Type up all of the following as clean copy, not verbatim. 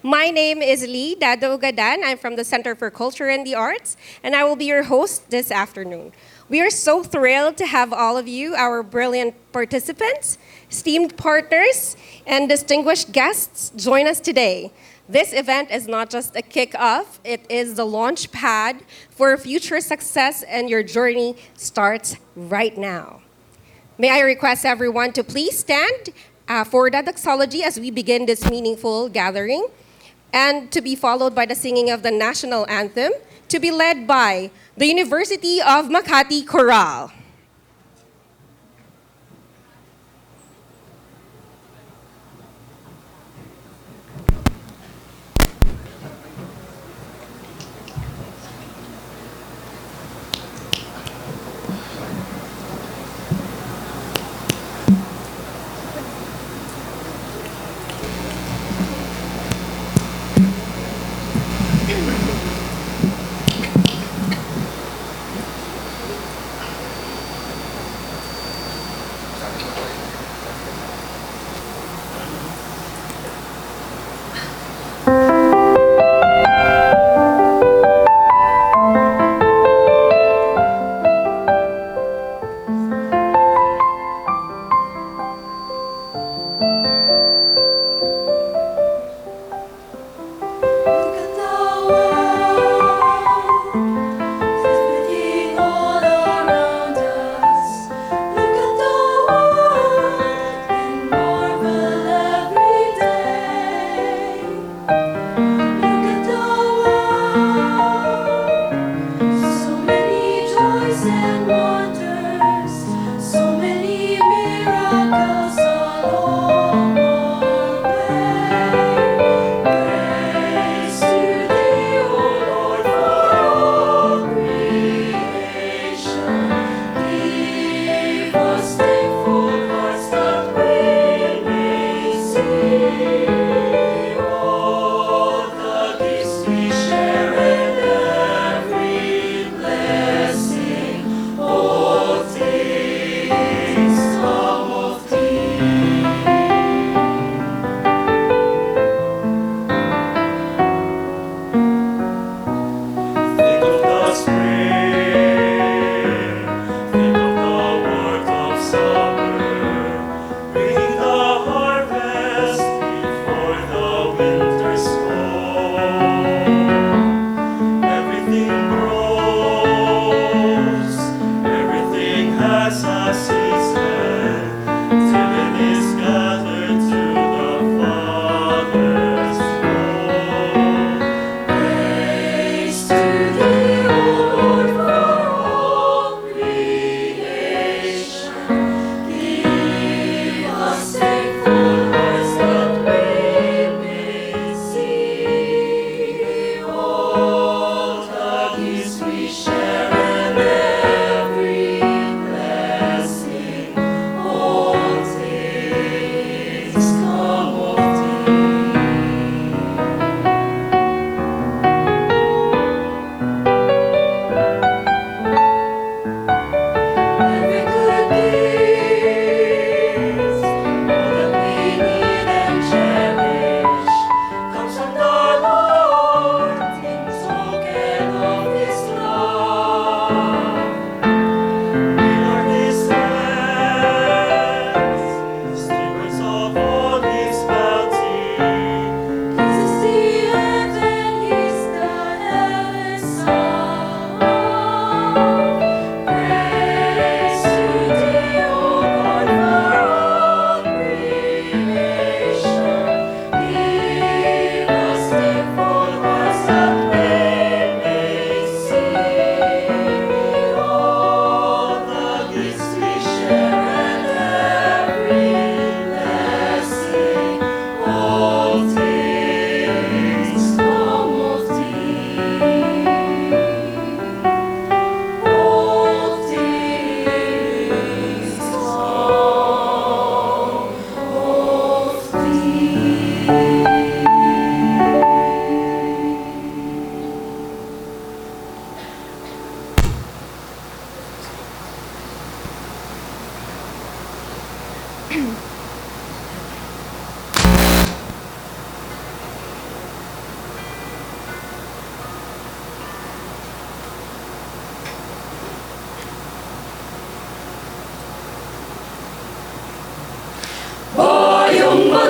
My name is Lee Dado Ugadan. I'm from the Center for Culture and the Arts, and I will be your host this afternoon. We are so thrilled to have all of you, our brilliant participants, esteemed partners, and distinguished guests join us today. This event is not just a kick-off, it is the launch pad for future success, and your journey starts right now. May I request everyone to please stand for the doxology as we begin this meaningful gathering, and to be followed by the singing of the national anthem, to be led by the University of Makati Chorale.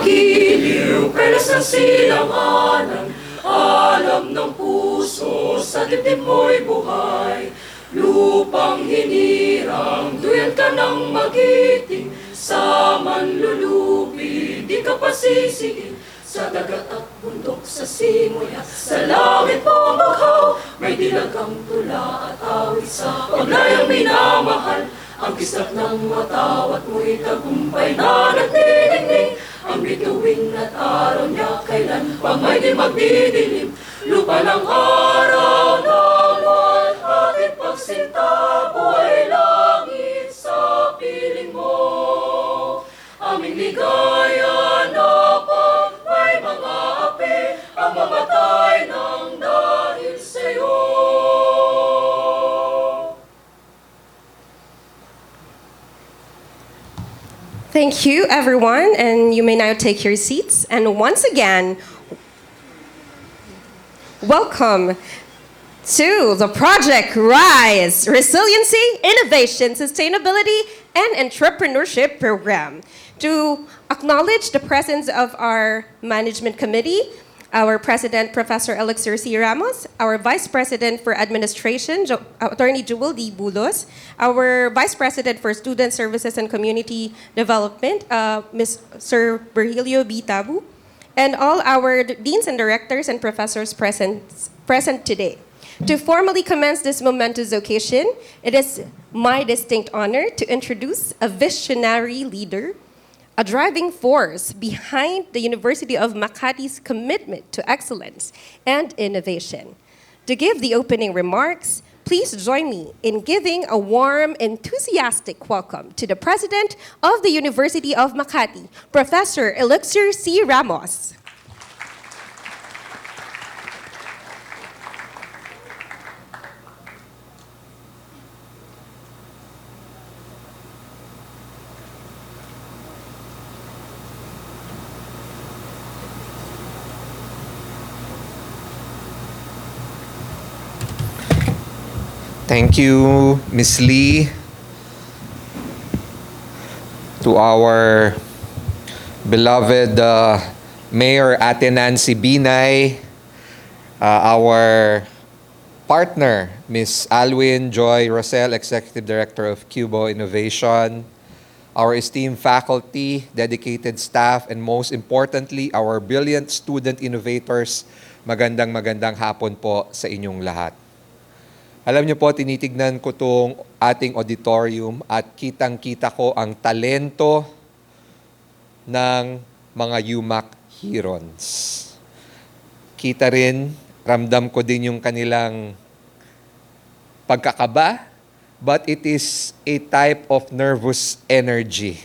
magiliw, pelas ng silanganan, alam ng puso, sa dibdib mo'y buhay. Lupang hinirang, duyan ka ng magiting, sa manlulupi, di ka pasisiin. Sa dagat at bundok, sa simoy at sa langit mong baghaw, may dilagang tula at awit sa paglayang minamahal. Ang kislap ng watawat mo'y tagumpay na nagdidingding, ang bituin at araw niya kailan pa may di magdidilim. Lupa ng araw na buwan, ating pagsinta, buhay langit sa piling mo. Aming ligaya na pag may mga api, ang mamatay ng dahil sa'yo. Thank you, everyone, and you may now take your seats. And once again, welcome to the Project RISE, Resiliency, Innovation, Sustainability, and Entrepreneurship Program. To acknowledge the presence of our Management Committee, our President, Professor Elixir C. Ramos, our Vice President for Administration, Attorney Jewel D. Bulos, our Vice President for Student Services and Community Development, Sir Virgilio B. Tabu, and all our deans and directors and professors present today. To formally commence this momentous occasion, it is my distinct honor to introduce a visionary leader, a driving force behind the University of Makati's commitment to excellence and innovation. To give the opening remarks, please join me in giving a warm, enthusiastic welcome to the President of the University of Makati, Professor Elixir C. Ramos. Thank you, Ms. Lee. To our beloved Mayor Ate Nancy Binay, our partner, Ms. Alwin Joy Rosel, Executive Director of QBO Innovation, our esteemed faculty, dedicated staff, and most importantly, our brilliant student innovators, magandang hapon po sa inyong lahat. Alam niyo po, tinitignan ko itong ating auditorium at kitang-kita ko ang talento ng mga UMak Herons. Kita rin, ramdam ko din yung kanilang pagkakaba, but it is a type of nervous energy.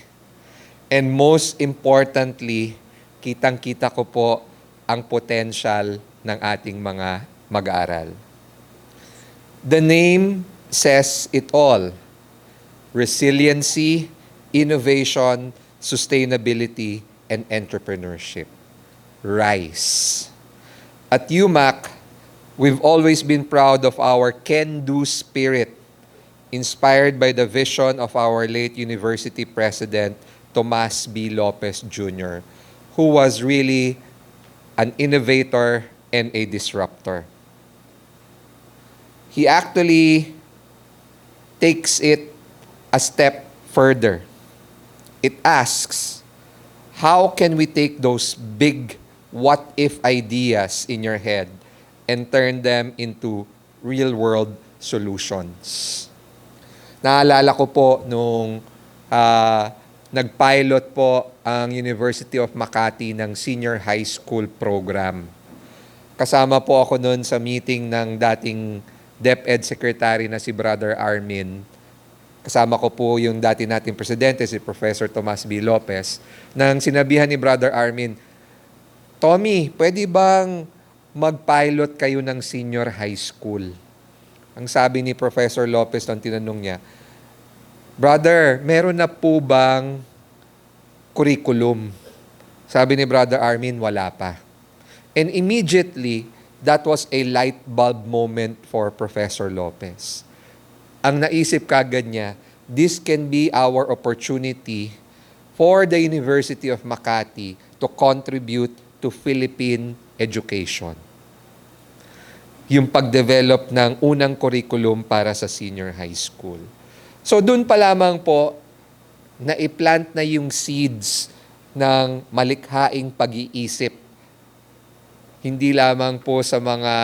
And most importantly, kitang-kita ko po ang potential ng ating mga mag-aaral. The name says it all. Resiliency, innovation, sustainability, and entrepreneurship. RISE. At UMak, we've always been proud of our can-do spirit, inspired by the vision of our late university president, Tomas B. Lopez Jr., who was really an innovator and a disruptor. He actually takes it a step further. It asks, how can we take those big what-if ideas in your head and turn them into real-world solutions? Naalala ko po nung nag-pilot po ang University of Makati ng Senior High School program. Kasama po ako noon sa meeting ng dating DepEd Secretary na si Brother Armin. Kasama ko po yung dati nating presidente, si Professor Tomas B. Lopez, nang sinabihan ni Brother Armin, Tommy, pwede bang mag-pilot kayo ng senior high school? Ang sabi ni Professor Lopez nung tinanong niya, Brother, meron na po bang curriculum? Sabi ni Brother Armin, wala pa. And immediately, that was a light bulb moment for Professor Lopez. Ang naisip kagad niya, this can be our opportunity for the University of Makati to contribute to Philippine education. Yung pag-develop ng unang curriculum para sa senior high school. So doon pa lamang po, na-plant na yung seeds ng malikhaing pag-iisip. Hindi lamang po sa mga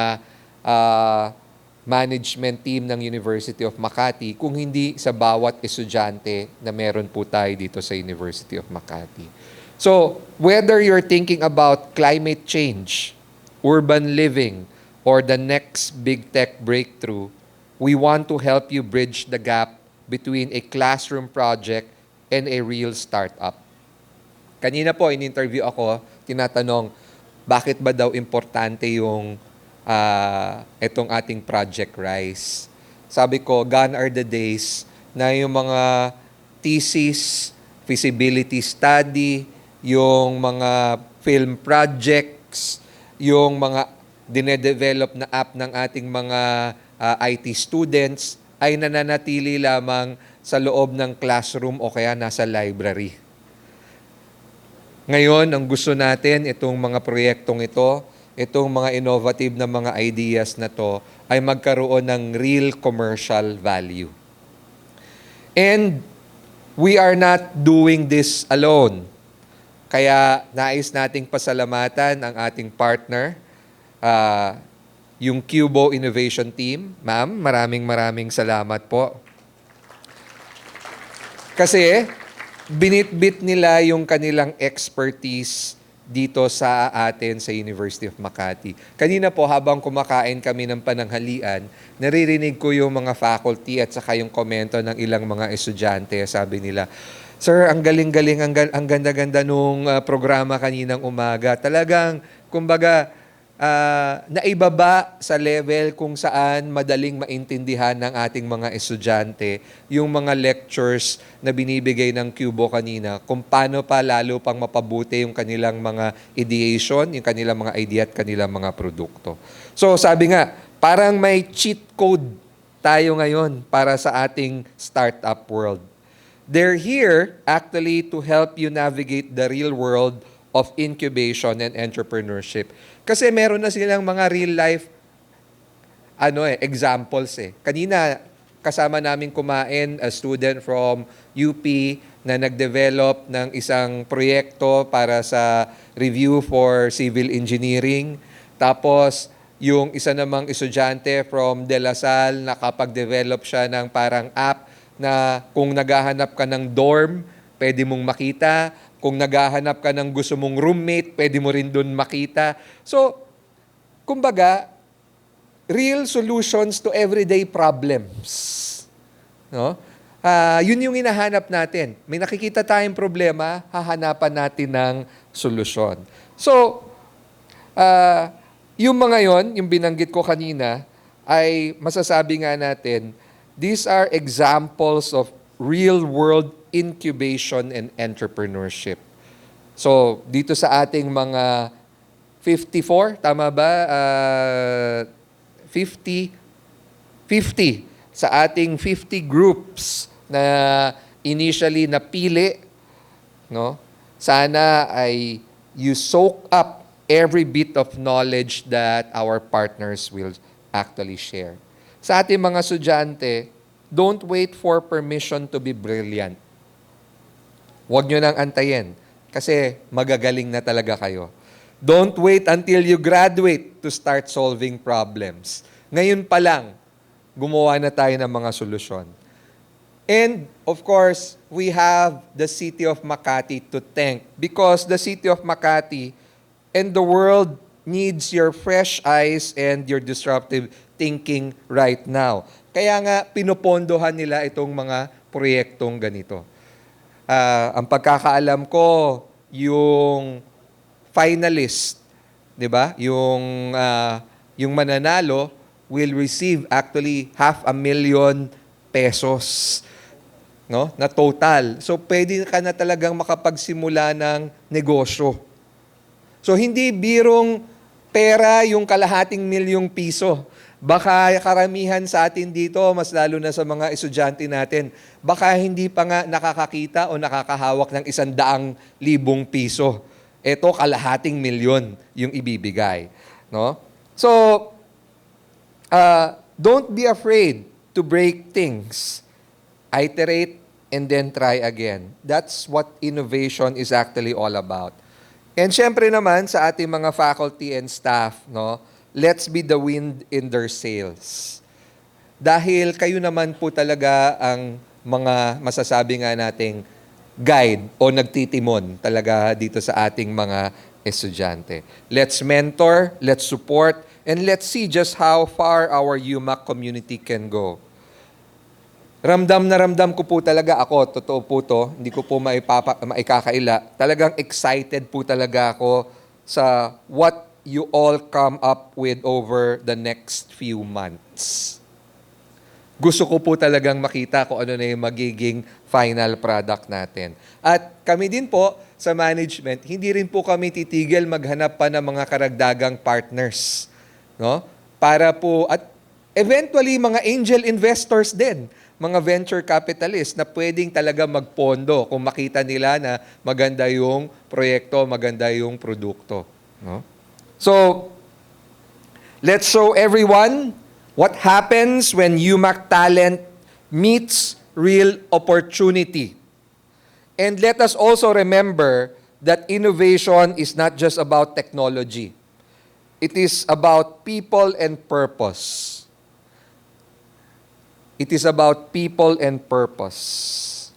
management team ng University of Makati, kung hindi sa bawat estudyante na meron po tayo dito sa University of Makati. So, whether you're thinking about climate change, urban living, or the next big tech breakthrough, we want to help you bridge the gap between a classroom project and a real startup. Kanina po, in-interview ako, tinatanong, bakit ba daw importante yung itong ating Project Rise? Sabi ko, gone are the days na yung mga thesis, feasibility study, yung mga film projects, yung mga dinedevelop na app ng ating mga IT students ay nananatili lamang sa loob ng classroom o kaya nasa library. Ngayon, ang gusto natin, itong mga proyektong ito, itong mga innovative na mga ideas na to, ay magkaroon ng real commercial value. And we are not doing this alone. Kaya nais nating pasalamatan ang ating partner, yung QBO Innovation Team. Ma'am, maraming salamat po. Kasi binitbit nila yung kanilang expertise dito sa atin sa University of Makati. Kanina po, habang kumakain kami ng pananghalian, naririnig ko yung mga faculty at saka yung komento ng ilang mga estudyante. Sabi nila, "Sir, ang galing-galing, ang ganda-ganda nung programa kaninang umaga. Talagang, kumbaga, naibaba sa level kung saan madaling maintindihan ng ating mga estudyante yung mga lectures na binibigay ng QBO kanina, kung paano pa lalo pang mapabuti yung kanilang mga ideation, yung kanilang mga idea at kanilang mga produkto." So sabi nga, parang may cheat code tayo ngayon para sa ating startup world. They're here actually to help you navigate the real world of incubation and entrepreneurship. Kasi meron na silang mga real-life examples eh. Kanina, kasama namin kumain a student from UP na nag-develop ng isang proyekto para sa review for civil engineering. Tapos, yung isa namang estudyante from De La Salle, nakapag-develop siya ng parang app na kung naghahanap ka ng dorm, pwede mong makita. Kung naghahanap ka ng gusto mong roommate, pwede mo rin doon makita. So, kumbaga, real solutions to everyday problems. No? Yun yung hinahanap natin. May nakikita tayong problema, hahanapan natin ng solusyon. So, yung mga yon, yung binanggit ko kanina, ay masasabi nga natin, these are examples of real-world incubation and entrepreneurship. So, dito sa ating mga 54, tama ba? 50 sa ating 50 groups na initially napili, no? Sana ay you soak up every bit of knowledge that our partners will actually share. Sa ating mga estudyante, don't wait for permission to be brilliant. Huwag nyo nang antayin kasi magagaling na talaga kayo. Don't wait until you graduate to start solving problems. Ngayon pa lang, gumawa na tayo ng mga solusyon. And, of course, we have the City of Makati to thank because the City of Makati and the world needs your fresh eyes and your disruptive thinking right now. Kaya nga, pinupondohan nila itong mga proyektong ganito. Ang pagkakaalam ko, yung finalist, di ba? Yung mananalo will receive actually 500,000 pesos, no? Na total. So pwede ka na talagang makapagsimula ng negosyo. So hindi birong pera yung kalahating milyong piso. Baka karamihan sa atin dito, mas lalo na sa mga estudyante natin, baka hindi pa nga nakakakita o nakakahawak ng 100,000 piso. Ito, kalahating milyon yung ibibigay. No? So, don't be afraid to break things. Iterate and then try again. That's what innovation is actually all about. And syempre naman sa ating mga faculty and staff, no, let's be the wind in their sails. Dahil kayo naman po talaga ang mga masasabi nga nating guide o nagtitimon talaga dito sa ating mga estudyante. Let's mentor, let's support, and let's see just how far our UMak community can go. Ramdam na ramdam ko po talaga ako, totoo po to, hindi ko po maikakaila. Talagang excited po talaga ako sa what you all come up with over the next few months. Gusto ko po talagang makita kung ano na yung magiging final product natin. At kami din po sa management, hindi rin po kami titigil maghanap pa ng mga karagdagang partners. No? Para po, at eventually mga angel investors din, mga venture capitalists na pwedeng talaga magpondo kung makita nila na maganda yung proyekto, maganda yung produkto. No? So, let's show everyone what happens when UMak talent meets real opportunity. And let us also remember that innovation is not just about technology. It is about people and purpose. It is about people and purpose.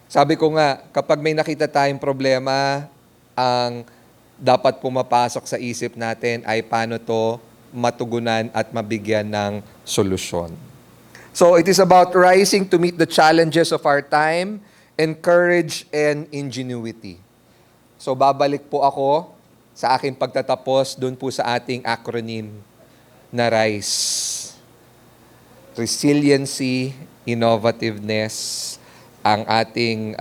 Sabi ko nga, kapag may nakita tayong problema, ang dapat pumapasok sa isip natin ay paano to matugunan at mabigyan ng solusyon. So it is about rising to meet the challenges of our time, encourage and ingenuity. So babalik po ako sa aking pagtatapos doon po sa ating acronym na RISE. Resiliency, innovativeness, ang ating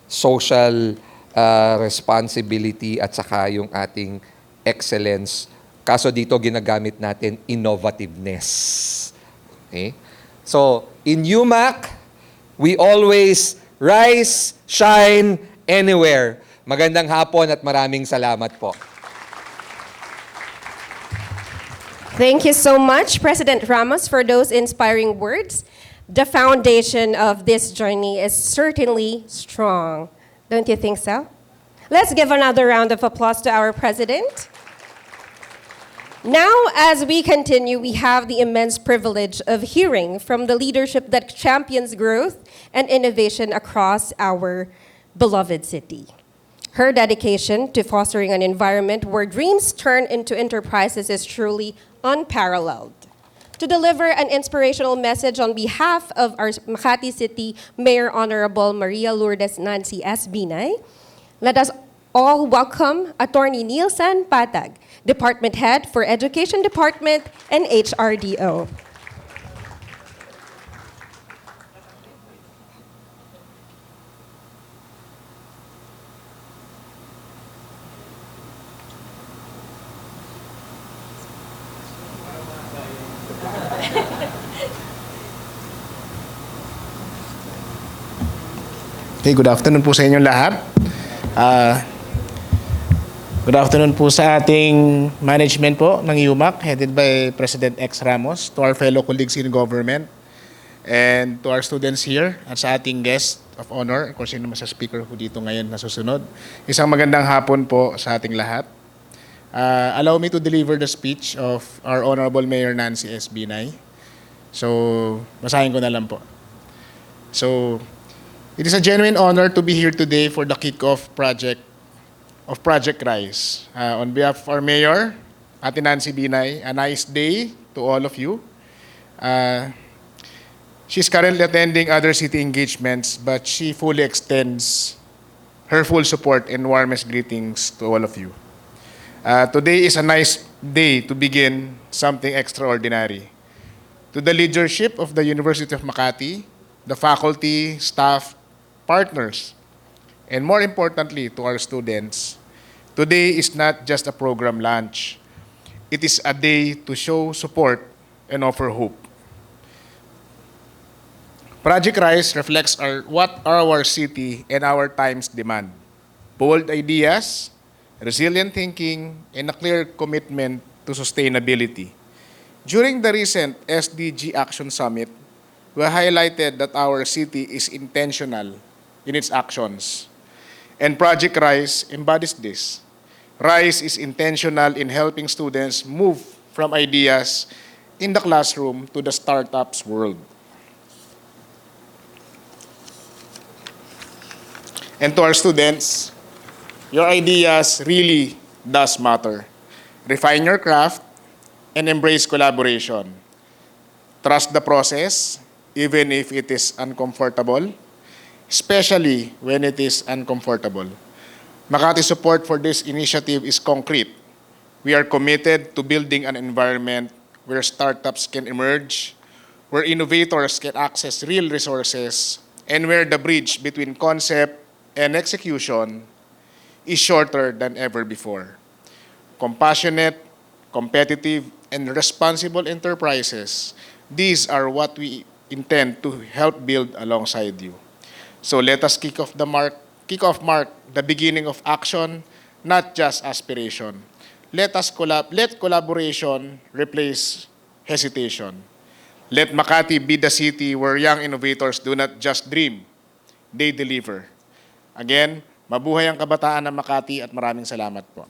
social responsibility at saka yung ating excellence. Kaso dito ginagamit natin innovativeness. Okay? So, in UMak, we always rise, shine, anywhere. Magandang hapon at maraming salamat po. Thank you so much, President Ramos, for those inspiring words. The foundation of this journey is certainly strong. Don't you think so? Let's give another round of applause to our president. Now, as we continue, we have the immense privilege of hearing from the leadership that champions growth and innovation across our beloved city. Her dedication to fostering an environment where dreams turn into enterprises is truly unparalleled. To deliver an inspirational message on behalf of our Makati City Mayor Honorable Maria Lourdes Nancy S. Binay, let us all welcome Attorney Nielsen Patag, Department Head for Education Department and HRDO. Okay, good afternoon po sa inyong lahat. Good afternoon po sa ating management po ng UMak, headed by President X. Ramos, to our fellow colleagues in government, and to our students here, at sa ating guest of honor, kung sino mas speaker po dito ngayon na susunod. Isang magandang hapon po sa ating lahat. Allow me to deliver the speech of our Honorable Mayor Nancy S. Binay. So, basahin ko na lang po. So, it is a genuine honor to be here today for the kick-off project of Project Rise. On behalf of our Mayor, Ate Nancy Binay, a nice day to all of you. She's currently attending other city engagements, but she fully extends her full support and warmest greetings to all of you. Today is a nice day to begin something extraordinary. To the leadership of the University of Makati, the faculty, staff, partners, and more importantly, to our students, today is not just a program launch, It is a day to show support and offer hope. Project Rise reflects what our city and our times demand. Bold ideas, resilient thinking, and a clear commitment to sustainability. During the recent SDG Action Summit, we highlighted that our city is intentional in its actions. And Project Rise embodies this. Rise is intentional in helping students move from ideas in the classroom to the startups world. And to our students, your ideas really does matter. Refine your craft and embrace collaboration. Trust the process, even if it is uncomfortable, especially when it is uncomfortable. Makati's support for this initiative is concrete. We are committed to building an environment where startups can emerge, where innovators can access real resources, and where the bridge between concept and execution is shorter than ever before. Compassionate, competitive, and responsible enterprises, these are what we intend to help build alongside you. So let us kick off the beginning of action, not just aspiration. Let collaboration replace hesitation. Let Makati be the city where young innovators do not just dream, they deliver. Again, mabuhay ang kabataan ng Makati at maraming salamat po.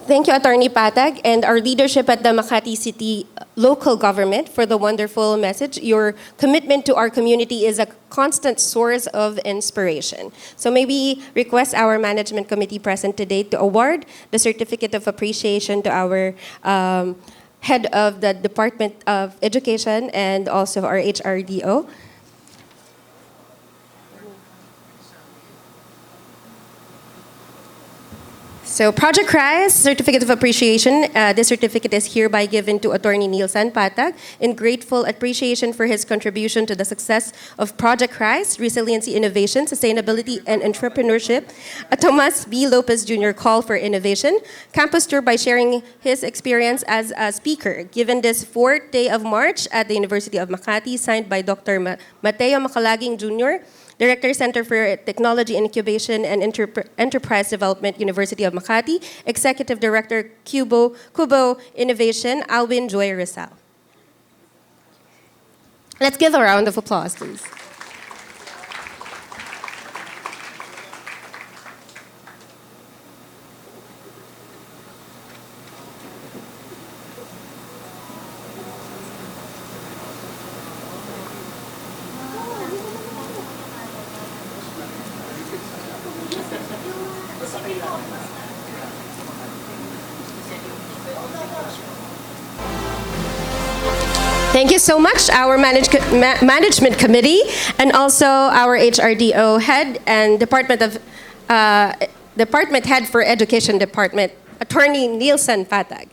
Thank you, Attorney Patag, and our leadership at the Makati City local government for the wonderful message. Your commitment to our community is a constant source of inspiration. So may we request our management committee present today to award the certificate of appreciation to our head of the Department of Education and also our HRDO. So Project Rise Certificate of Appreciation, this certificate is hereby given to Attorney Nielsen Patag in grateful appreciation for his contribution to the success of Project Rise, Resiliency, Innovation, Sustainability, and Entrepreneurship, a Tomas B. Lopez Jr. call for innovation, campus tour by sharing his experience as a speaker, given this 4th day of March at the University of Makati, signed by Dr. Mateo Macalaging Jr., Director, Center for Technology Incubation and Enterprise Development, University of Makati. Executive Director, QBO Innovation, Alwin Joy Rizal. Let's give a round of applause, please. Thank you so much, our management committee, and also our HRDO head and department head for education department, Attorney Nielsen Patag.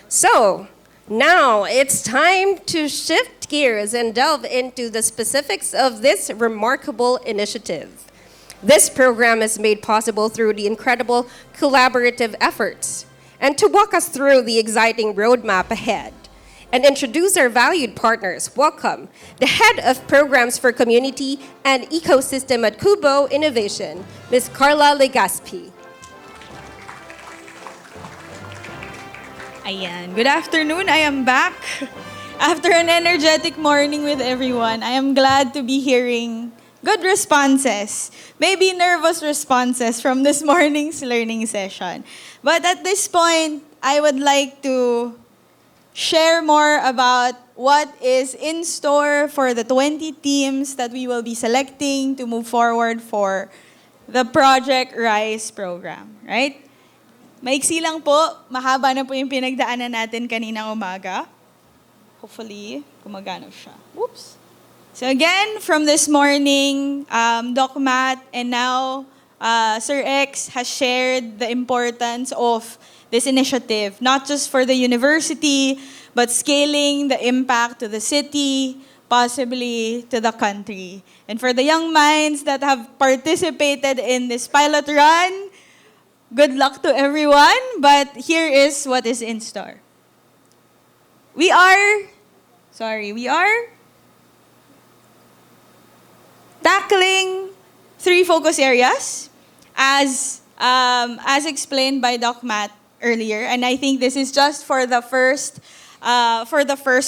So now it's time to shift gears and delve into the specifics of this remarkable initiative. This program is made possible through the incredible collaborative efforts. And to walk us through the exciting roadmap ahead and introduce our valued partners, welcome the Head of Programs for Community and Ecosystem at QBO Innovation, Ms. Carla Legaspi. Ayan. Good afternoon. I am back. After an energetic morning with everyone, I am glad to be hearing good responses, maybe nervous responses from this morning's learning session. But at this point, I would like to share more about what is in store for the 20 teams that we will be selecting to move forward for the Project Rise program, right? Maiksi lang po, mahaba na po yung pinagdaanan natin kaninang umaga. Hopefully, gumagana siya. Whoops. So again, from this morning, Doc Matt and now Sir X has shared the importance of this initiative, not just for the university, but scaling the impact to the city, possibly to the country. And for the young minds that have participated in this pilot run, good luck to everyone, but here is what is in store. We are tackling 3 focus areas as explained by Doc Matt earlier, and I think this is just for the first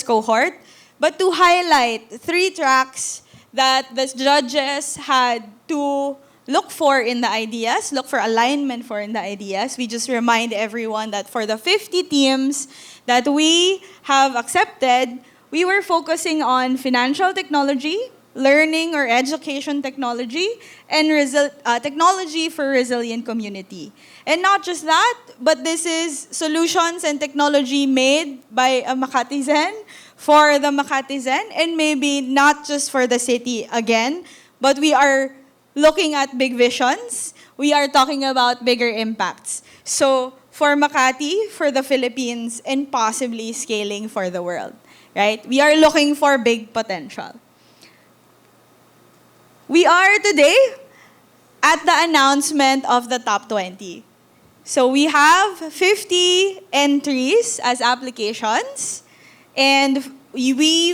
cohort, but to highlight 3 tracks that the judges had to look for in the ideas, look for alignment for in the ideas. We just remind everyone that for the 50 teams that we have accepted, we were focusing on financial technology, learning or education technology, and technology for resilient community. And not just that, but this is solutions and technology made by a Makatizen for the Makatizen, and maybe not just for the city again, but we are looking at big visions. We are talking about bigger impacts. So for Makati, for the Philippines, and possibly scaling for the world, right? We are looking for big potential. We are today at the announcement of the top 20. So we have 50 entries as applications, and we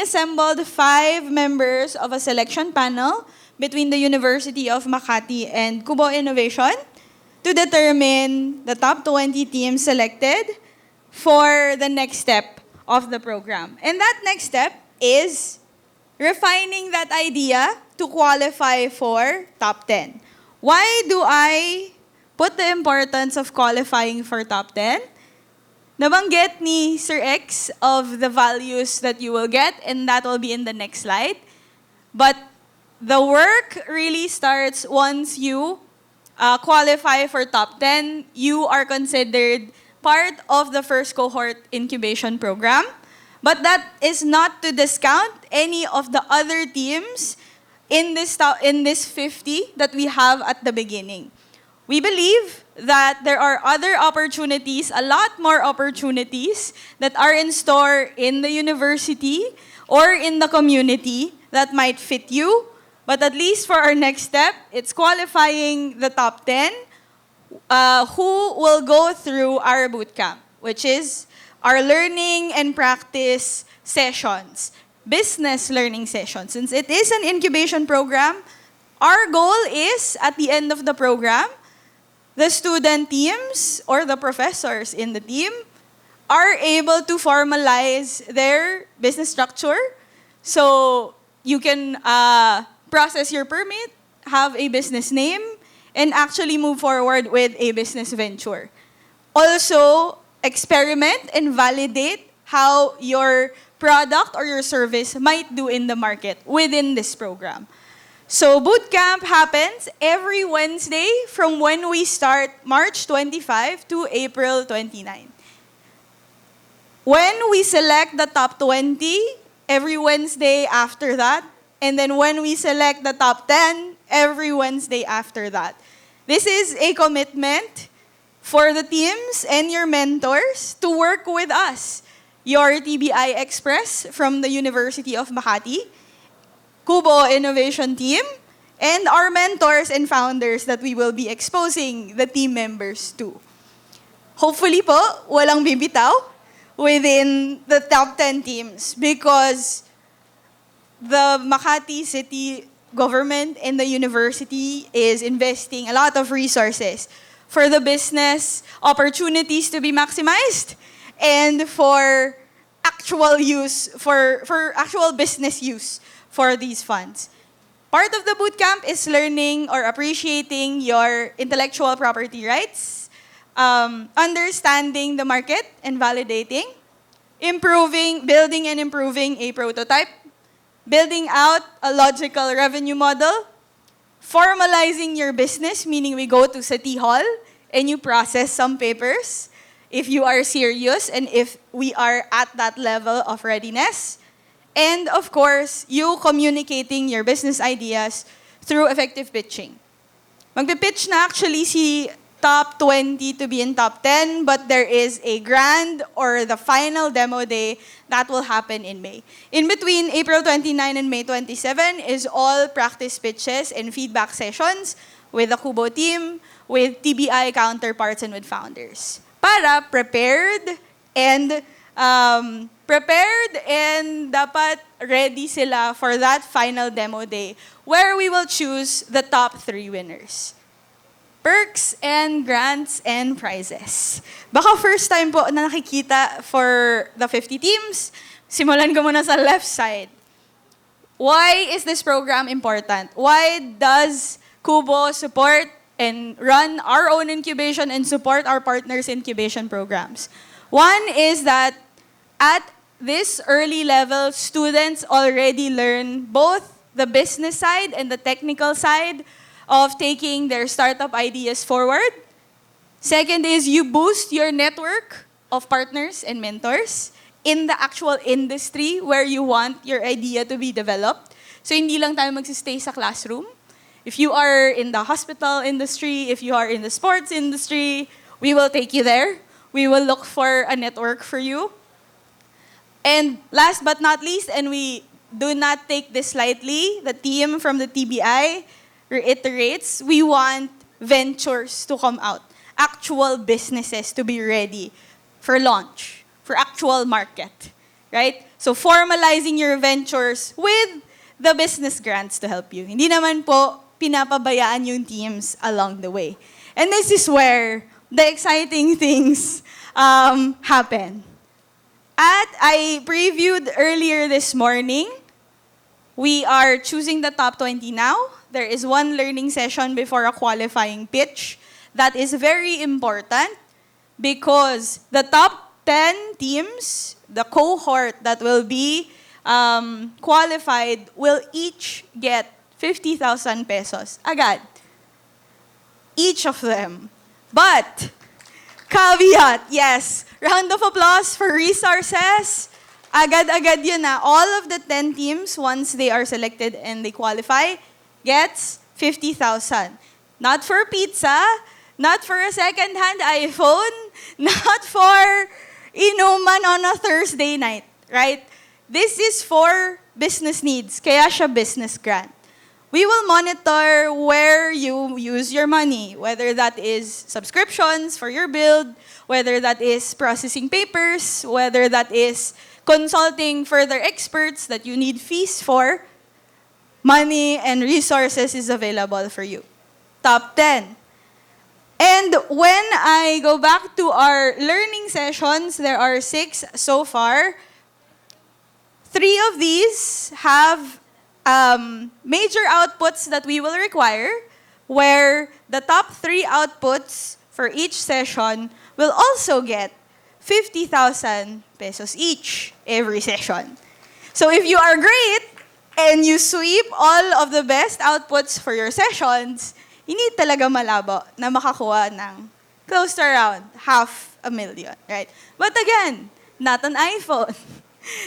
assembled 5 members of a selection panel between the University of Makati and QBO Innovation to determine the top 20 teams selected for the next step of the program. And that next step is refining that idea to qualify for top 10. Why do I put the importance of qualifying for top 10? Nabanggit ni Sir X of the values that you will get, and that will be in the next slide. But the work really starts once you qualify for top 10. You are considered part of the first cohort incubation program. But that is not to discount any of the other teams in this 50 that we have at the beginning. We believe that there are other opportunities, a lot more opportunities that are in store in the university or in the community that might fit you. But at least for our next step, it's qualifying the top 10 who will go through our bootcamp, which is our learning and practice sessions, business learning sessions. Since it is an incubation program, our goal is, at the end of the program, the student teams or the professors in the team are able to formalize their business structure. So you can process your permit, have a business name, and actually move forward with a business venture. Also, experiment and validate how your product or your service might do in the market within this program. So bootcamp happens every Wednesday from when we start March 25 to April 29. When we select the top 20, every Wednesday after that, and then when we select the top 10, every Wednesday after that. This is a commitment for the teams and your mentors to work with us. Your TBI Express from the University of Makati, QBO Innovation Team, and our mentors and founders that we will be exposing the team members to. Hopefully po, walang bibitaw within the top 10 teams because the Makati City government and the university is investing a lot of resources for the business opportunities to be maximized and for actual use, for actual business use for these funds. Part of the bootcamp is learning or appreciating your intellectual property rights, understanding the market and validating, building and improving a prototype, building out a logical revenue model, formalizing your business, meaning we go to City Hall and you process some papers if you are serious and if we are at that level of readiness. And of course, you communicating your business ideas through effective pitching. Magpipitch na actually si top 20 to be in top 10, but there is a grand or the final demo day that will happen in May. In between April 29 and May 27 is all practice pitches and feedback sessions with the QBO team, with TBI counterparts, and with founders. Para prepared and dapat ready sila for that final demo day where we will choose the top 3 winners. Perks and grants and prizes. Baka first time po na nakikita for the 50 teams, simulan ko muna sa left side. Why is this program important? Why does QBO support and run our own incubation and support our partners' incubation programs? One is that at this early level, students already learn both the business side and the technical side of taking their startup ideas forward. Second is you boost your network of partners and mentors in the actual industry where you want your idea to be developed. So hindi lang tayo magsistay sa classroom. If you are in the hospital industry, if you are in the sports industry, we will take you there. We will look for a network for you. And last but not least, and we do not take this lightly, the team from the TBI reiterates, we want ventures to come out, actual businesses to be ready for launch, for actual market, right? So formalizing your ventures with the business grants to help you. Hindi naman po pinapabayaan yung teams along the way. And this is where the exciting things happen. At I previewed earlier this morning, we are choosing the top 20 now. There is one learning session before a qualifying pitch. That is very important because the top 10 teams, the cohort that will be qualified, will each get 50,000 pesos agad. Each of them. But, caveat, yes, round of applause for resources. Agad-agad yun na. All of the 10 teams, once they are selected and they qualify, gets 50,000. Not for pizza, not for a second-hand iPhone, not for inuman on a Thursday night, right? This is for business needs, kaya siya business grant. We will monitor where you use your money, whether that is subscriptions for your build, whether that is processing papers, whether that is consulting further experts that you need fees for. Money and resources is available for you. Top 10. And when I go back to our learning sessions, there are 6 so far. 3 of these have major outputs that we will require, where the top 3 outputs for each session will also get 50,000 pesos each every session. So if you are great and you sweep all of the best outputs for your sessions, hindi talaga malabo na makakuha ng close to around 500,000, right? But again, not an iPhone,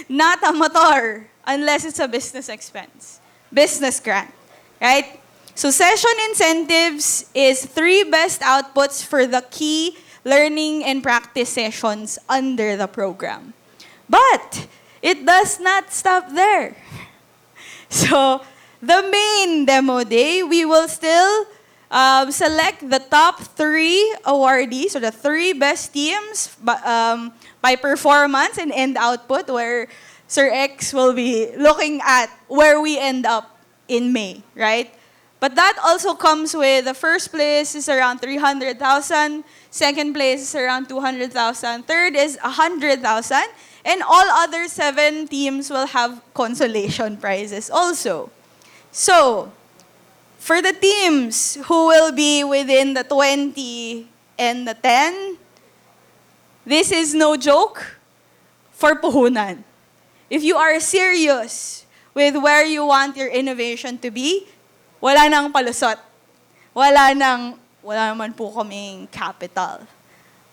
not a motor, unless it's a business expense, business grant, right? So session incentives is 3 best outputs for the key learning and practice sessions under the program. But it does not stop there. So the main demo day, we will still select the top 3 awardees, or the 3 best teams by performance and end output, where Sir X will be looking at where we end up in May, right? But that also comes with the first place is around 300,000, second place is around 200,000, third is 100,000, and all other 7 teams will have consolation prizes also. So, for the teams who will be within the 20 and the 10, this is no joke for puhunan. If you are serious with where you want your innovation to be, wala nang palusot. Wala naman po kaming capital.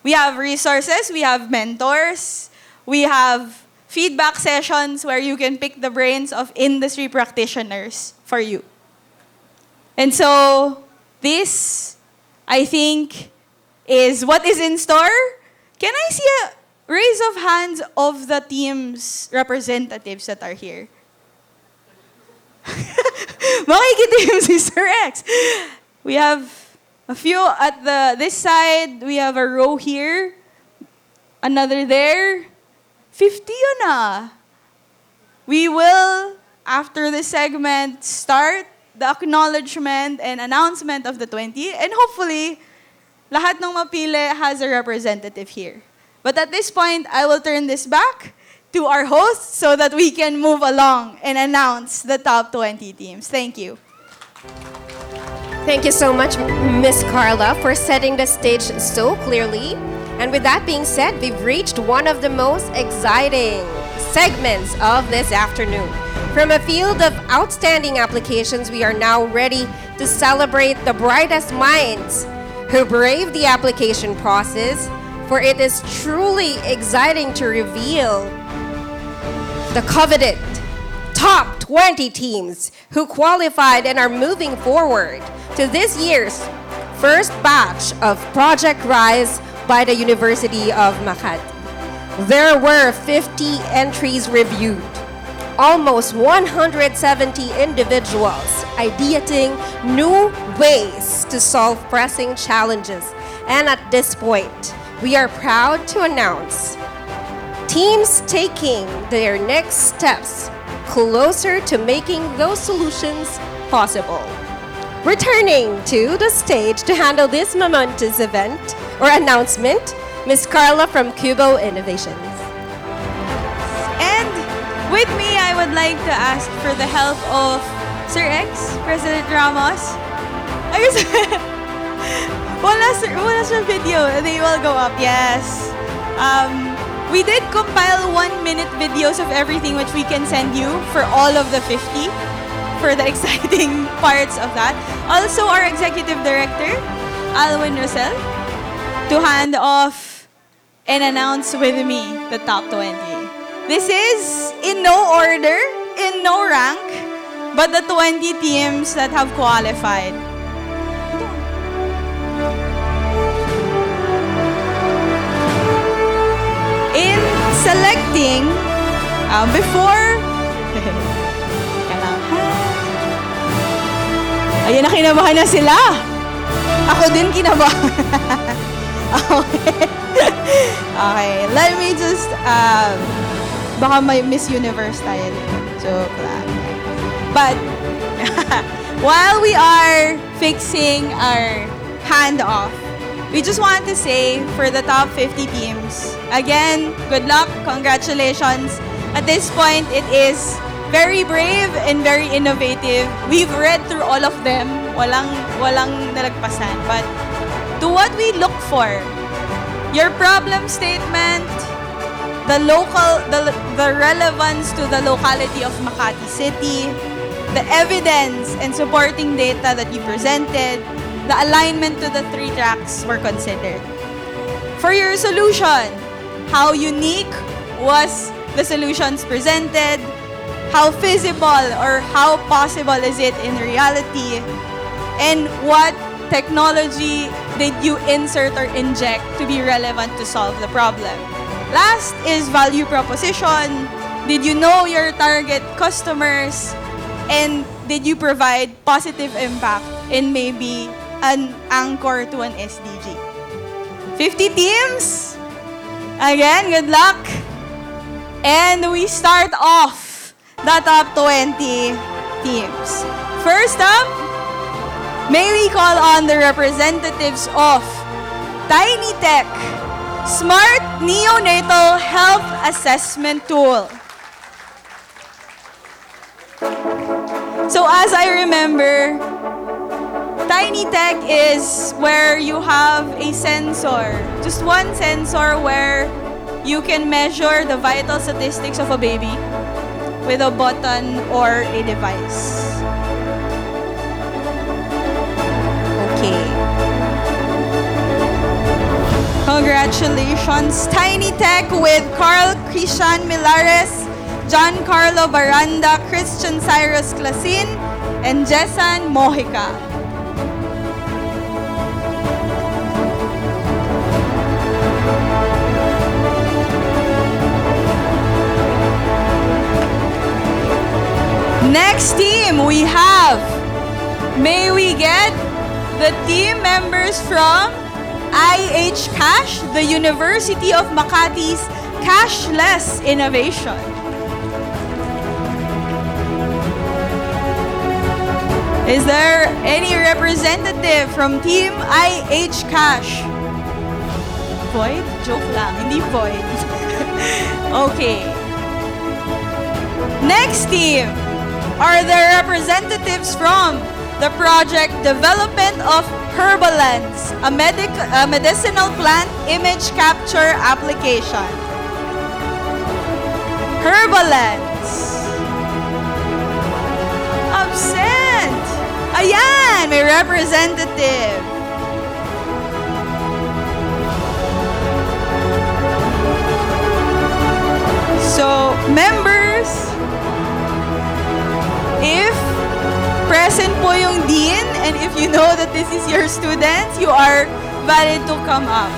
We have resources, we have mentors, we have feedback sessions where you can pick the brains of industry practitioners for you. And so, this, I think, is what is in store. Can I see a raise of hands of the team's representatives that are here? Makikitim si Sir X. We have a few at this side. We have a row here. Another there. 50 yun ah. We will, after this segment, start the acknowledgement and announcement of the 20. And hopefully, lahat ng mapili has a representative here. But at this point, I will turn this back to our hosts so that we can move along and announce the top 20 teams. Thank you. Thank you so much, Miss Carla, for setting the stage so clearly. And with that being said, we've reached one of the most exciting segments of this afternoon. From a field of outstanding applications, we are now ready to celebrate the brightest minds who braved the application process, for it is truly exciting to reveal the coveted top 20 teams who qualified and are moving forward to this year's first batch of Project Rise by the University of Makati. There were 50 entries reviewed, almost 170 individuals ideating new ways to solve pressing challenges. And at this point, we are proud to announce teams taking their next steps closer to making those solutions possible. Returning to the stage to handle this momentous event or announcement, Ms. Carla from QBO Innovation. And with me, I would like to ask for the help of Sir X, President Ramos. I guess, wala sa video. They will go up, yes. We did compile 1-minute videos of everything which we can send you for all of the 50 for the exciting parts of that. Also, our Executive Director, Alwin Rosel, to hand off and announce with me the top 20. This is in no order, in no rank, but the 20 teams that have qualified. In selecting, before, ayun na, kinabahan na sila. Ako din kinabahan. Okay, let me just, baka may Miss Universe tayo. Joke lang. But, while we are fixing our handoff, we just want to say for the top 50 teams, again, good luck, congratulations. At this point, it is very brave and very innovative. We've read through all of them. Walang nalagpasan. But to what we look for, your problem statement, the relevance to the locality of Makati City, the evidence and supporting data that you presented, the alignment to the 3 tracks were considered. For your solution, how unique was the solutions presented? How feasible or how possible is it in reality? And what technology did you insert or inject to be relevant to solve the problem? Last is value proposition. Did you know your target customers? And did you provide positive impact in maybe an anchor to an SDG? 50 teams? Again, good luck. And we start off the top 20 teams. First up, may we call on the representatives of Tiny Tech Smart Neonatal Health Assessment Tool. So as I remember, Tiny Tech is where you have a sensor, just one sensor where you can measure the vital statistics of a baby with a button or a device. Okay. Congratulations, Tiny Tech with Carl Christian Milares, John Carlo Baranda, Christian Cyrus Clasin, and Jessan Mojica. Next team we have, may we get the team members from IH Cash, the University of Makati's Cashless Innovation. Is there any representative from Team IH Cash? Void? Joke lang, hindi void. Okay. Next team are the representatives from the project Development of Herbalance, a medicinal plant image capture application. Herbalance. Absent. Ayan, may representative. So, members, if present po yung dean and if you know that this is your students, you are valid to come up.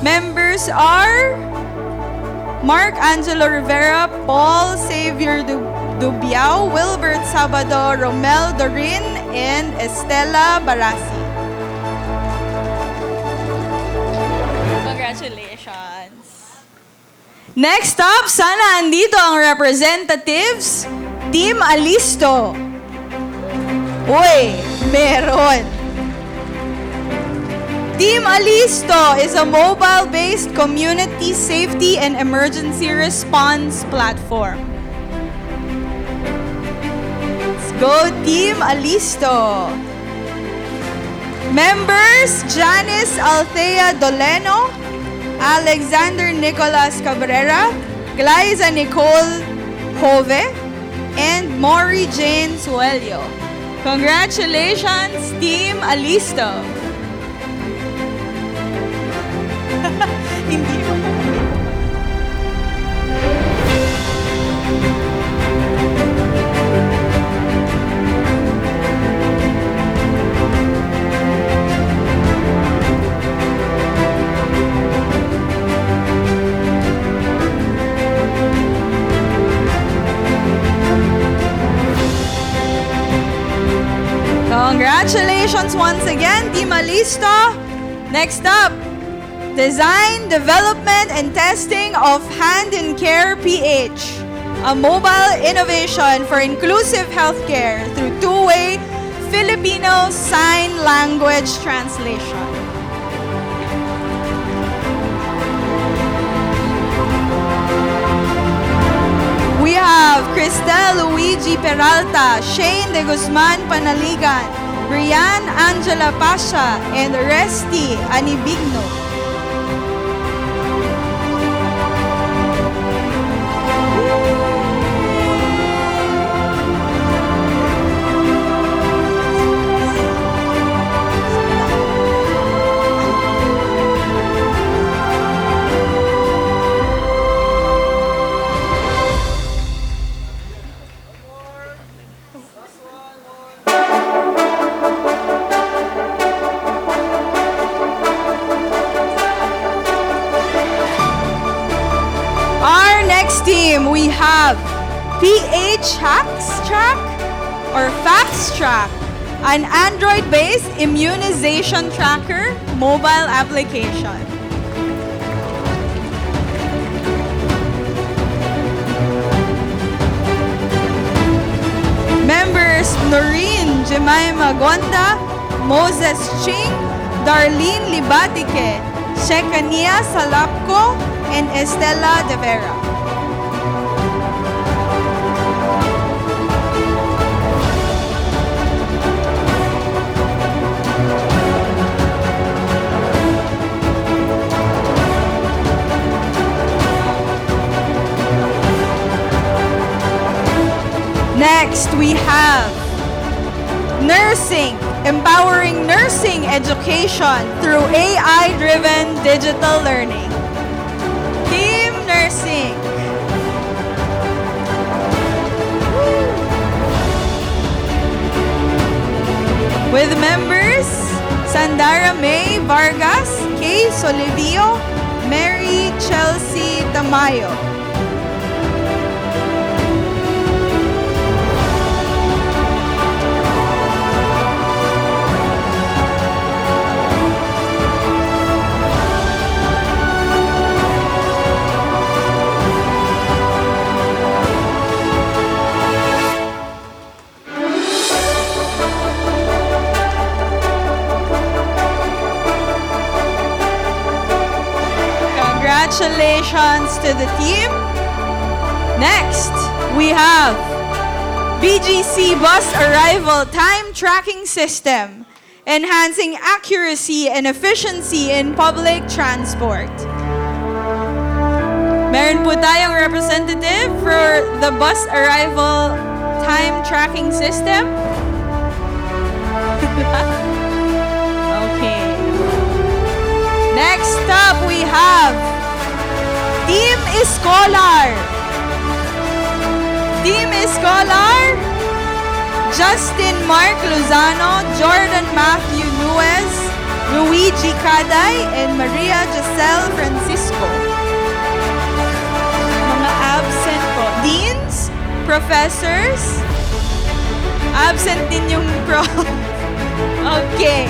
Members are Mark Angelo Rivera, Paul Xavier Dubiao, Wilbert Sabado, Romel Dorin, and Estela Barasi. Congratulations. Next up, sana andito ang representatives, Team Alisto. Uy, meron. Team Alisto is a mobile-based community safety and emergency response platform. Let's go, Team Alisto. Members, Janice Althea Doleno, Alexander Nicolas Cabrera, Glyza Nicole Jove, and Maury Jane Suelio. Congratulations, Team Alisto! Hindi mo. Congratulations once again, Team Alisto. Next up, Design, Development, and Testing of Hand in Care PH, a mobile innovation for inclusive healthcare through two-way Filipino Sign Language translation. We have Cristel Luigi Peralta, Shane De Guzman Panaligan, Brian Angela Pasha, and Resty Anibigno. Team, we have PH Hacks Track or Facts Track, an Android-based immunization tracker mobile application. Members Noreen Jemima Gonda, Moses Ching, Darlene Libatike, Shekania Salapco, and Estela De Vera. Next, we have Nursing, empowering nursing education through AI-driven digital learning. Team Nursing. With members, Sandara May Vargas, Kay Solivio, Mary Chelsea Tamayo. Congratulations to the team. Next, we have BGC Bus Arrival Time Tracking System, enhancing accuracy and efficiency in public transport. Meron po tayong representative for the Bus Arrival Time Tracking System. Okay. Next up, we have Team Escolar. Team Escolar, Justin Mark Lozano, Jordan Matthew Nuez, Luigi Caday, and Maria Giselle Francisco. Mga absent po. Deans, professors, absent din yung prof. Okay.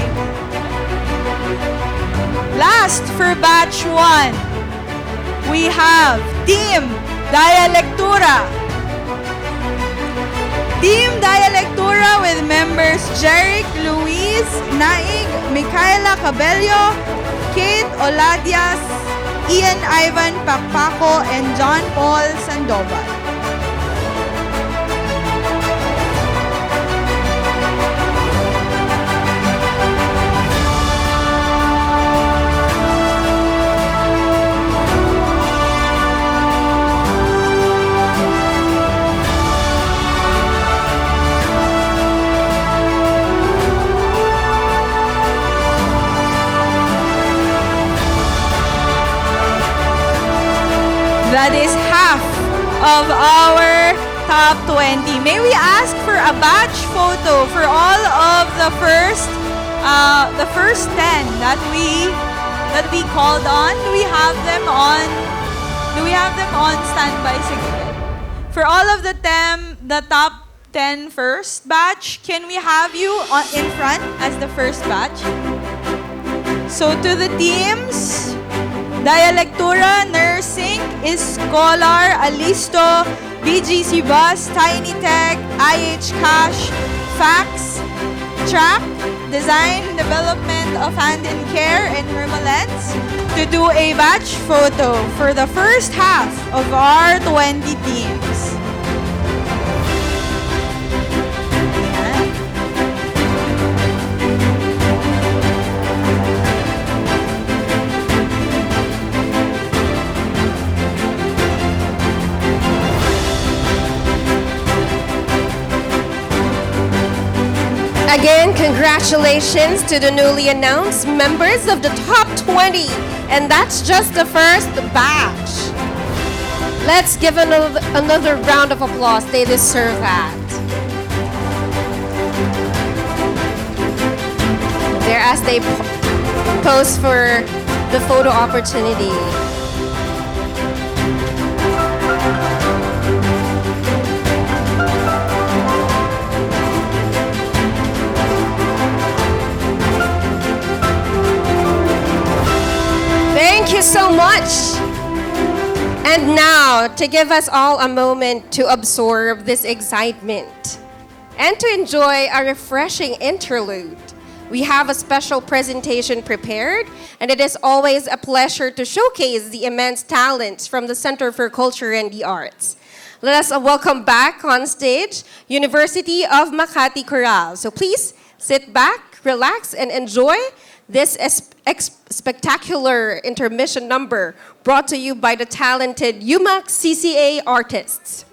Last for batch 1, we have Team Dialectura. Team Dialectura with members Jeric Luis Naig, Micaela Cabello, Kate Oladias, Ian Ivan Pakpako, and John Paul Sandoval. That is half of our top 20. May we ask for a batch photo for all of the first 10 that we called on? Do we have them on standby? Sige. For all of the top 10 first batch, can we have you in front as the first batch? So to the teams, Dialectura, Nursing, Escolar, Alisto, BGC Bus, Tiny Tech, IH Cash, Fax, Track, Design, Development of Hand in Care, and Hermalets to do a batch photo for the first half of our 20 teams. Again, congratulations to the newly announced members of the top 20. And that's just the first batch. Let's give another round of applause. They deserve that. There as they pose for the photo opportunity. Thank you so much. And now, to give us all a moment to absorb this excitement and to enjoy a refreshing interlude, we have a special presentation prepared, and it is always a pleasure to showcase the immense talents from the Center for Culture and the Arts. Let us welcome back on stage University of Makati Chorale. So please sit back, relax, and enjoy this spectacular intermission number brought to you by the talented UMak CCA artists.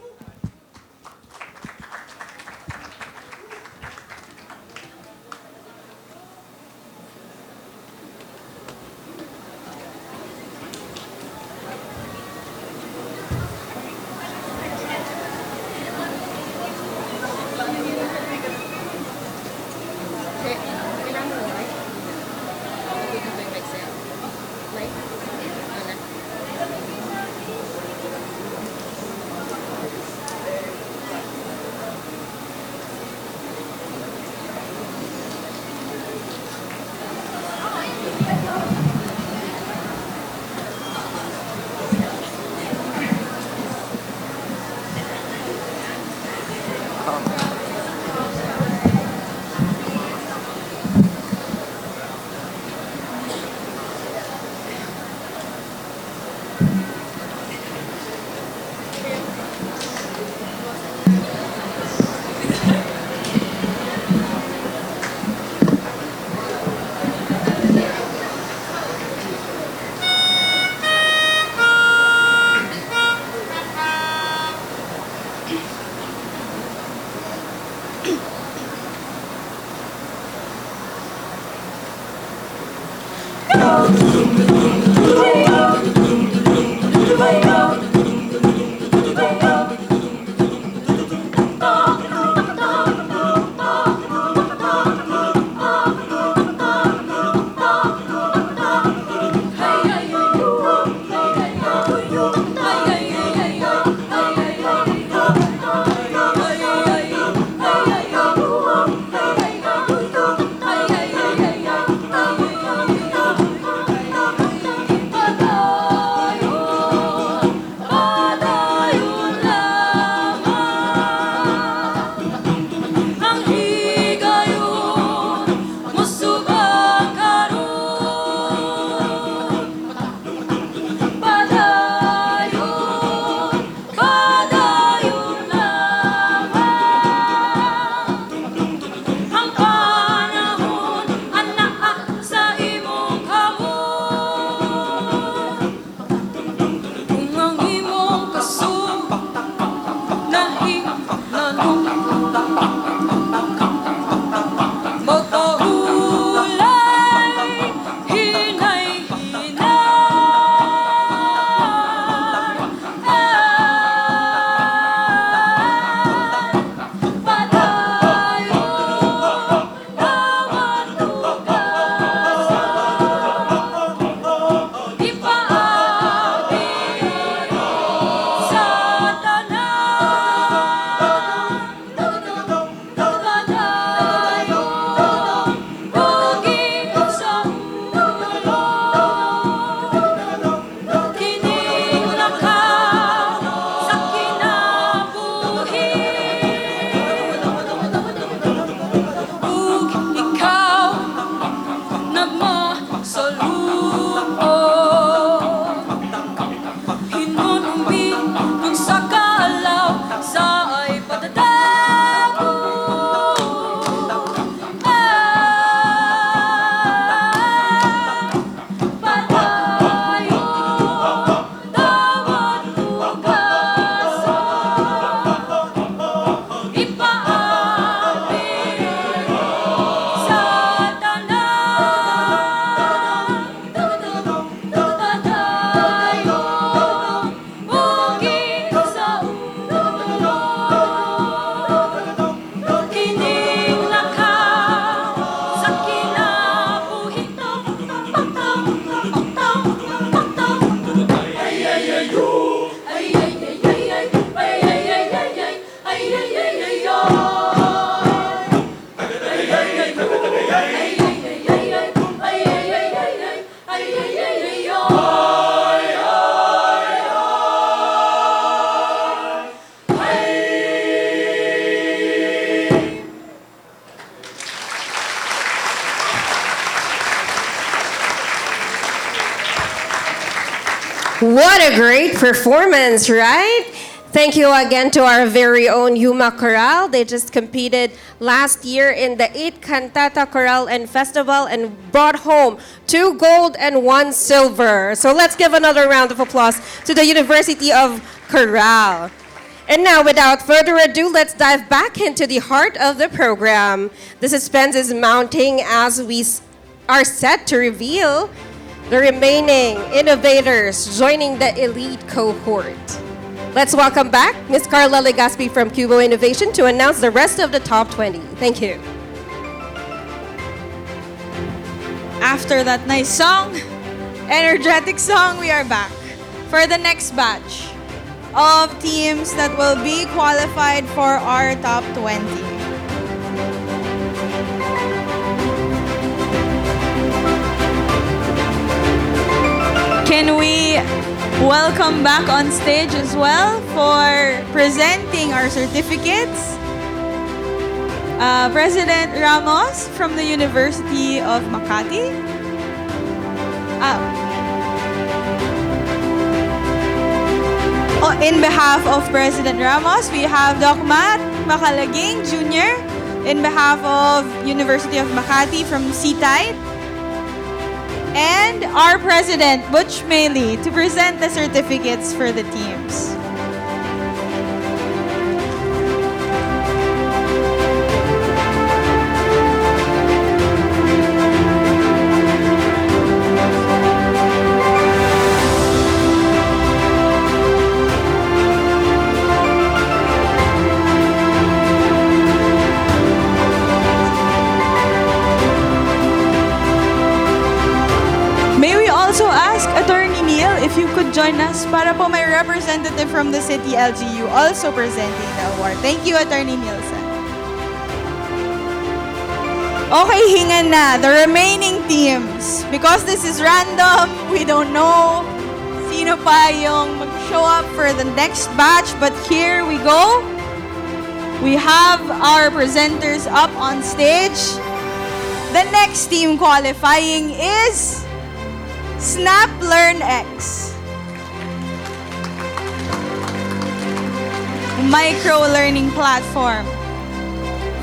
What a great performance, right? Thank you again to our very own UMak Chorale. They just competed last year in the 8th Cantata Chorale and Festival and brought home 2 gold and 1 silver. So let's give another round of applause to the University of Chorale. And now, without further ado, let's dive back into the heart of the program. The suspense is mounting as we are set to reveal the remaining innovators joining the elite cohort. Let's welcome back Ms. Carla Legaspi from QBO Innovation to announce the rest of the top 20. Thank you. After that nice song, energetic song, we are back for the next batch of teams that will be qualified for our top 20. Can we welcome back on stage as well for presenting our certificates? President Ramos from the University of Makati. In behalf of President Ramos, we have Doc Matt Macalaging Jr. In behalf of University of Makati from CTIED. And our President, Butch Mailey, to present the certificates for the teams. if you could join us para po may representative from the City LGU also presenting the award. Thank you, Attorney Nielsen. Okay, hingan na. The remaining teams. Because this is random, we don't know sino pa yung mag-show up for the next batch. But here we go. We have our presenters up on stage. The next team qualifying is Snap Learn X. Micro-learning platform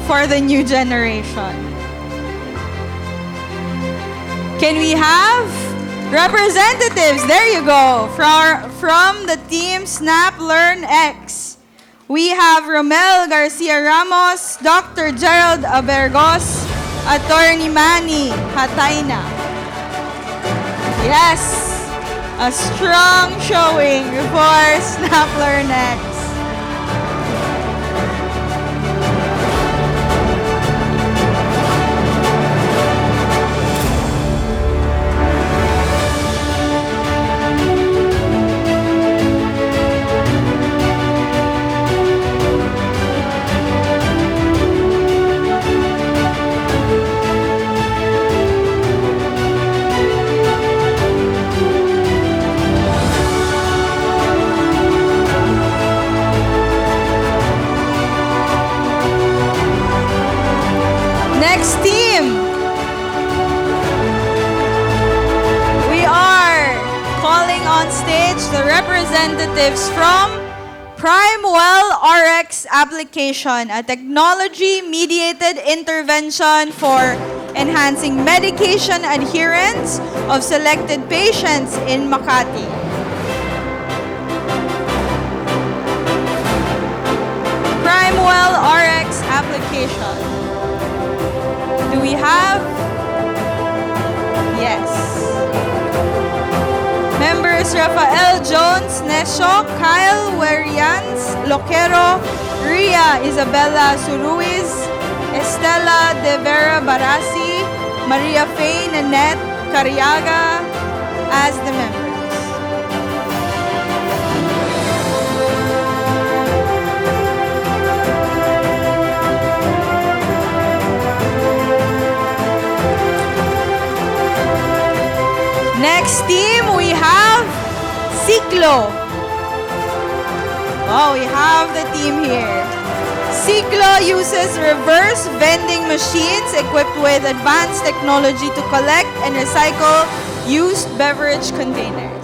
for the new generation. Can we have representatives? There you go. From the team Snap Learn X. We have Romel Garcia Ramos, Dr. Gerald Abergos, Attorney Manny Hatayna. Yes, a strong showing for Snap Learn X. Next team. We are calling on stage the representatives from PrimeWell RX application, a technology-mediated intervention for enhancing medication adherence of selected patients in Makati. PrimeWell RX application. Do we have? Yes. Members Rafael Jones Nesho, Kyle Werians Loquero, Ria Isabella Suruiz, Estela De Vera Barasi, Maria Faye Nanette Cariaga as the members. Next team, we have Ciclo. Oh, we have the team here. Ciclo uses reverse vending machines equipped with advanced technology to collect and recycle used beverage containers.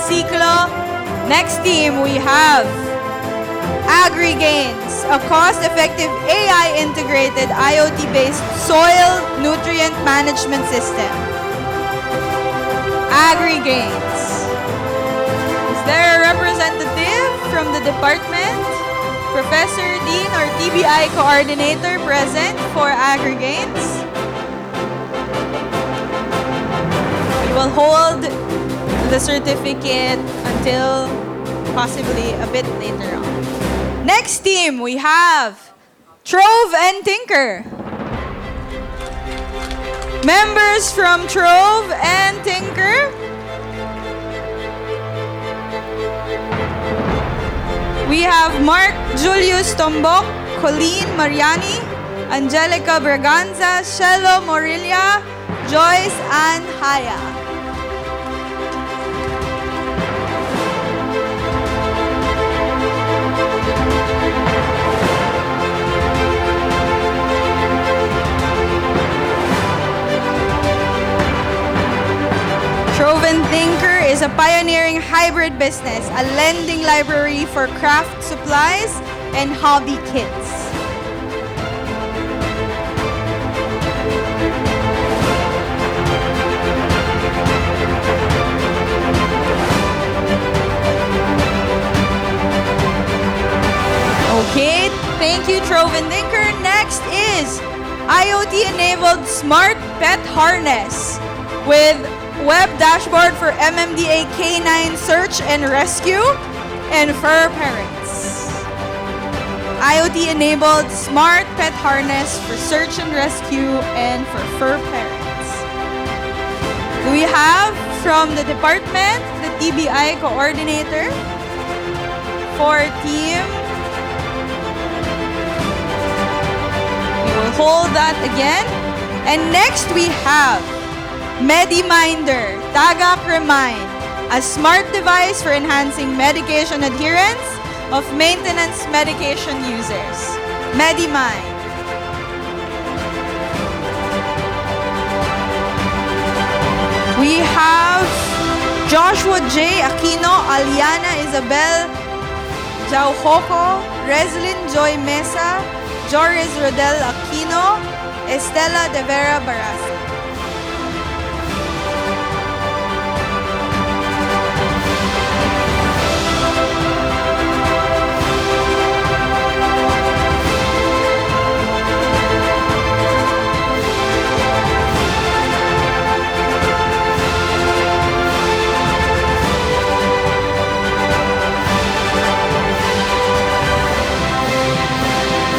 Ciclo. Next team, we have AgriGains, a cost-effective AI-integrated IoT-based soil nutrient management system. AgriGains. Is there a representative from the department? Professor, Dean, or TBI coordinator present for AgriGains? We will hold the certificate until possibly a bit later on. Next team, we have Trove and Tinker. Members from Trove and Tinker. We have Mark Julius Tombok, Colleen Mariani, Angelica Braganza, Shelo Morilia, Joyce Ann Haya. Trove and Tinker is a pioneering hybrid business, a lending library for craft supplies and hobby kits. Okay, thank you, Troven Dinker. Next is IoT-enabled smart pet harness with web dashboard for MMDA K9 search and rescue and fur parents. IoT-enabled smart pet harness for search and rescue and for fur parents. We have from the department the TBI coordinator for team. We will hold that again. And next we have MediMinder, Tagak Remind, a smart device for enhancing medication adherence of maintenance medication users. MediMind. We have Joshua J. Aquino, Aliana Isabel Jaujoco, Reslin Joy Mesa, Joris Rodel Aquino, Estela de Vera Barasa.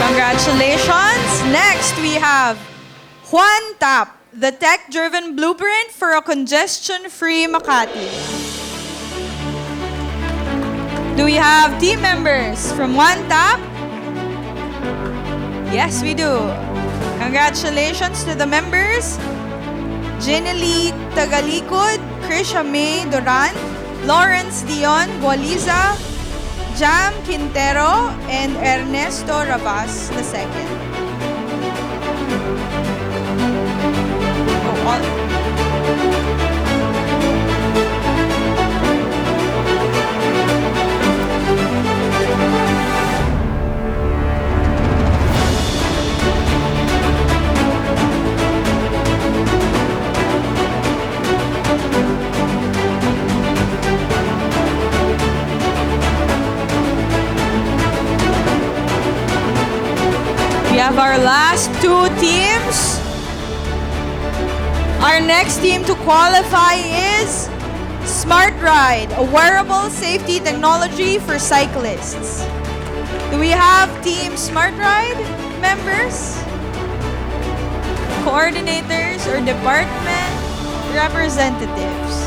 Congratulations! Next, we have Juan Tap, the tech-driven blueprint for a congestion-free Makati. Do we have team members from Juan Tap? Yes, we do. Congratulations to the members. Jenely Tagalikod, Krisha May Duran, Lawrence Dion Gualiza, Jam Quintero, and Ernesto Rabas II. We have our last two teams. Our next team to qualify is Smart Ride, a wearable safety technology for cyclists. Do we have Team Smart Ride members, coordinators, or department representatives?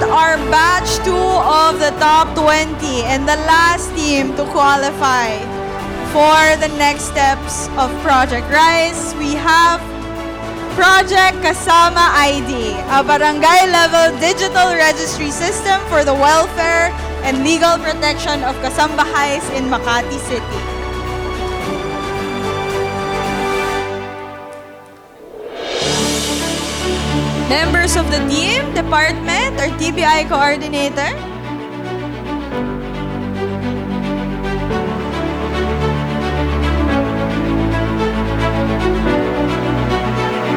Our batch 2 of the top 20 and the last team to qualify for the next steps of Project Rise. We have Project Kasama ID, a barangay-level digital registry system for the welfare and legal protection of kasambahays in Makati City. Members of the team, department, or TBI coordinator?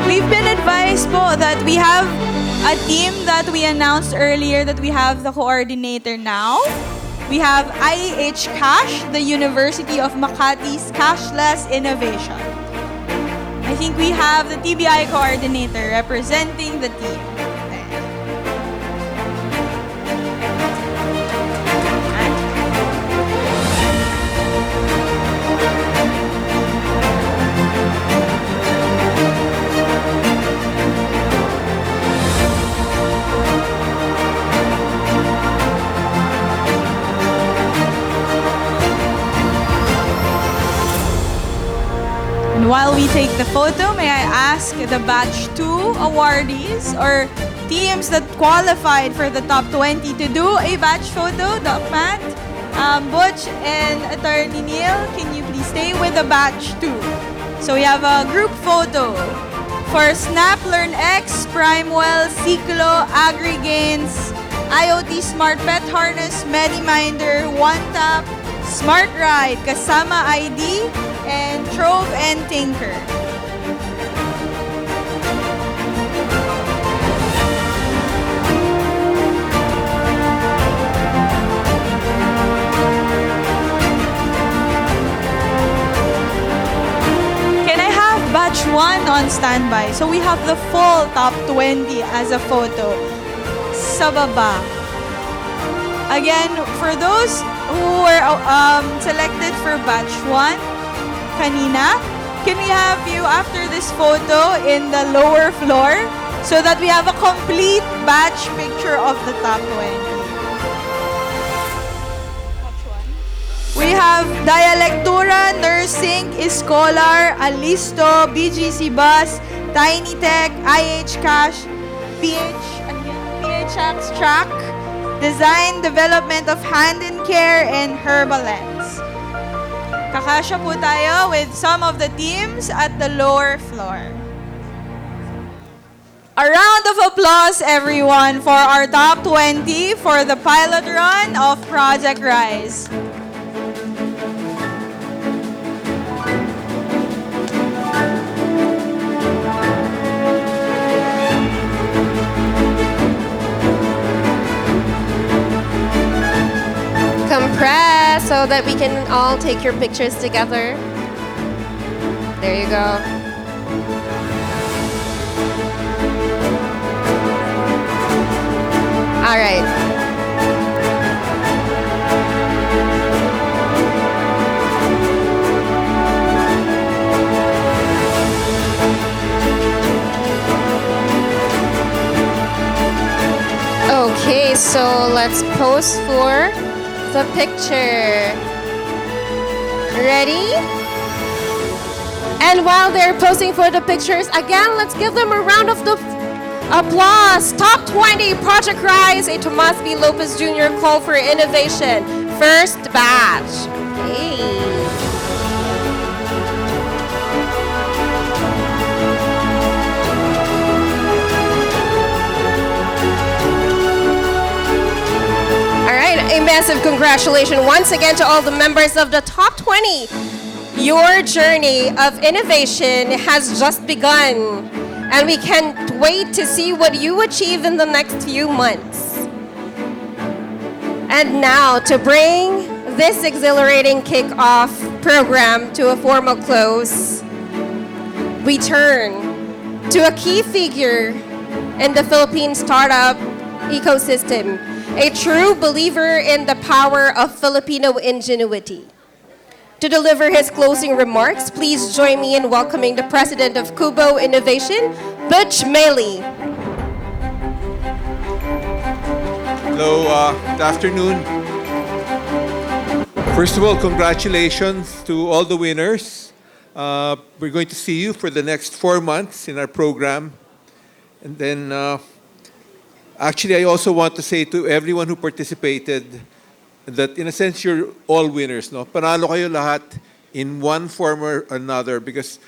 We've been advised po that we have a team that we announced earlier that we have the coordinator now. We have IEH Cash, the University of Makati's Cashless Innovation. I think we have the TBI coordinator representing the team. And while we take the photo, may I ask the Batch 2 awardees or teams that qualified for the top 20 to do a batch photo? Doc Matt, Butch, and Attorney Neil, can you please stay with the Batch 2? So we have a group photo For Snap, Learn X, Primewell, Ciclo, AgriGains, IoT Smart Pet Harness, MediMinder, OneTap, Smart Ride, Kasama ID, and Trove and Tinker. Can I have batch 1 on standby? So we have the full top 20 as a photo. Sa baba. Again, for those who were selected for batch 1 kanina, can we have you after this photo in the lower floor so that we have a complete batch picture of the top 20? We have Dialectura, Nursing, Escolar, Alisto, BGC Bus, Tiny Tech, IH Cash, PHX Track, Design, Development of Hand in Care, and Herbalens. Kakasya po tayo with some of the teams at the lower floor. A round of applause, everyone, for our top 20 for the pilot run of Project Rise. Compress so that we can all take your pictures together. There you go. All right. Okay, so let's pose for the picture. Ready? And while they're posing for the pictures, again, let's give them a round of applause. Top 20 Project Rise, a Tomas B. Lopez Jr. call for innovation. First batch. Hey. A massive congratulations once again to all the members of the top 20. Your journey of innovation has just begun, and we can't wait to see what you achieve in the next few months. And now, to bring this exhilarating kick-off program to a formal close, we turn to a key figure in the Philippine startup ecosystem, a true believer in the power of Filipino ingenuity. To deliver his closing remarks, please join me in welcoming the president of QBO Innovation, Butch Maley. Hello, good afternoon. First of all, congratulations to all the winners. We're going to see you for the next 4 months in our program. And then actually, I also want to say to everyone who participated that in a sense, you're all winners. No? Panalo kayo lahat in one form or another because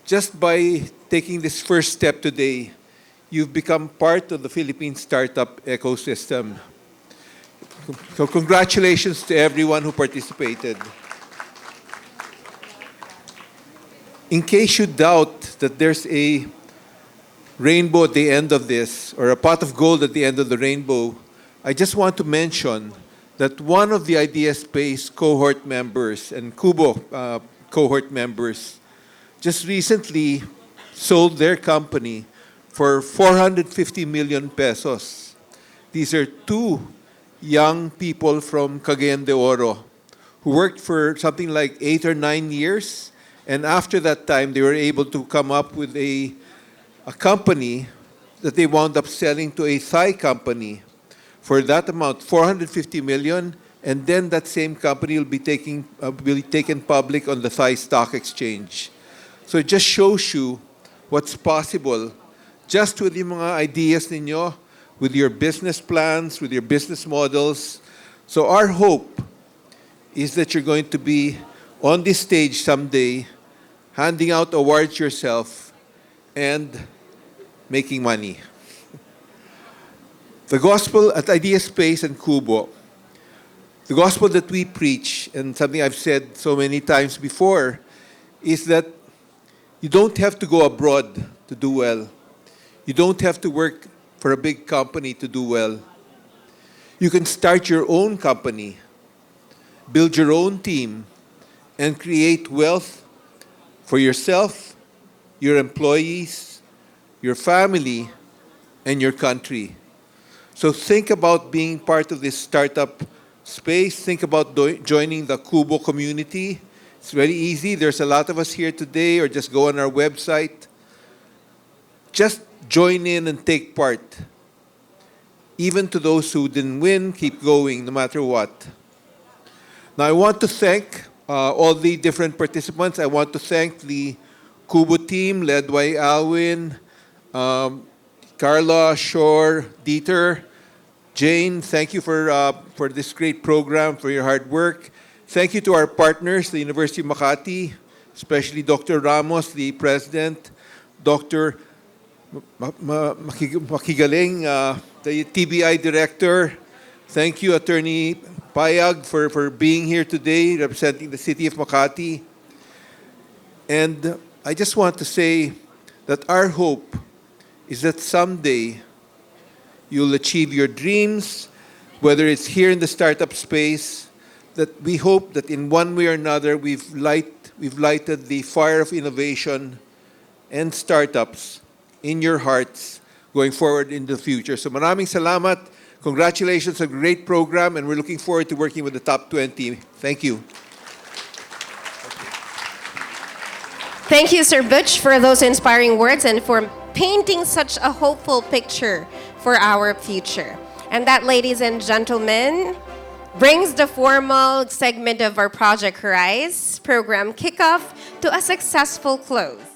just by taking this first step today, you've become part of the Philippine startup ecosystem. So congratulations to everyone who participated. In case you doubt that there's a rainbow at the end of this, or a pot of gold at the end of the rainbow, I just want to mention that one of the Idea Space cohort members and QBO cohort members just recently sold their company for 450 million pesos. These are two young people from Cagayan de Oro who worked for something like 8 or 9 years, and after that time they were able to come up with a company that they wound up selling to a Thai company for that amount, 450 million, and then that same company will be taken public on the Thai Stock Exchange. So it just shows you what's possible just with yung mga ideas ninyo, with your business plans, with your business models. So our hope is that you're going to be on this stage someday, handing out awards yourself, and making money. The gospel at Idea Space and QBO, the gospel that we preach, and something I've said so many times before, is that you don't have to go abroad to do well. You don't have to work for a big company to do well. You can start your own company, build your own team, and create wealth for yourself, your employees, your family, and your country. So think about being part of this startup space. Think about joining the QBO community. It's very easy. There's a lot of us here today, or just go on our website. Just join in and take part. Even to those who didn't win, keep going no matter what. Now I want to thank all the different participants. I want to thank the QBO team led by Alwin, Carla, Shore, Dieter, Jane. Thank you for this great program, for your hard work. Thank you to our partners, the University of Makati, especially Dr. Ramos, the president, Dr. Makigaling, the TBI director. Thank you, Attorney Payag, for being here today, representing the city of Makati. And I just want to say that our hope is that someday you'll achieve your dreams, whether it's here in the startup space, that we hope that in one way or another we've lighted the fire of innovation and startups in your hearts going forward in the future. So maraming salamat. Congratulations on a great program, and we're looking forward to working with the top 20. Thank you. Thank you, Sir Butch, for those inspiring words and for painting such a hopeful picture for our future. And that, ladies and gentlemen, brings the formal segment of our Project Rise program kickoff to a successful close.